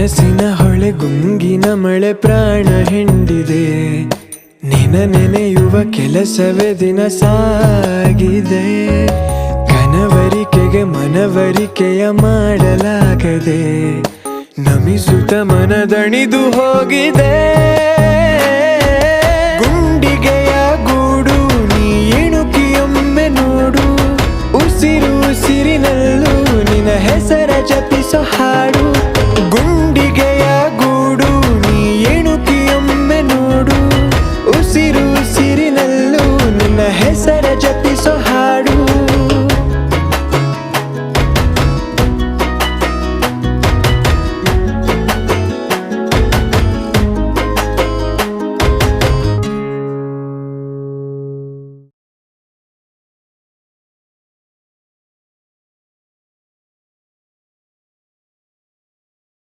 ಕನಸಿನ ಹೊಳೆ ಗುಂಗಿನ ಮಳೆ ಪ್ರಾಣ ಹಿಂಡಿದೆ ನಿನ ನೆನೆಯುವ ಕೆಲಸವೇ ದಿನ ಸಾಗಿದೆ ಕನವರಿಕೆಗೆ ಮನವರಿಕೆಯ ಮಾಡಲಾಗದೆ ನಮಿಸುತ್ತ ಮನದಣಿದು ಹೋಗಿದೆ ಗುಂಡಿಗೆಯ ಗೂಡು ನೀ ಇಣುಕಿಯೊಮ್ಮೆ ನೋಡು ಉಸಿರು ಉಸಿರಿನಲ್ಲೂ ನಿನ್ನ ಹೆಸರ ಜೊತೆ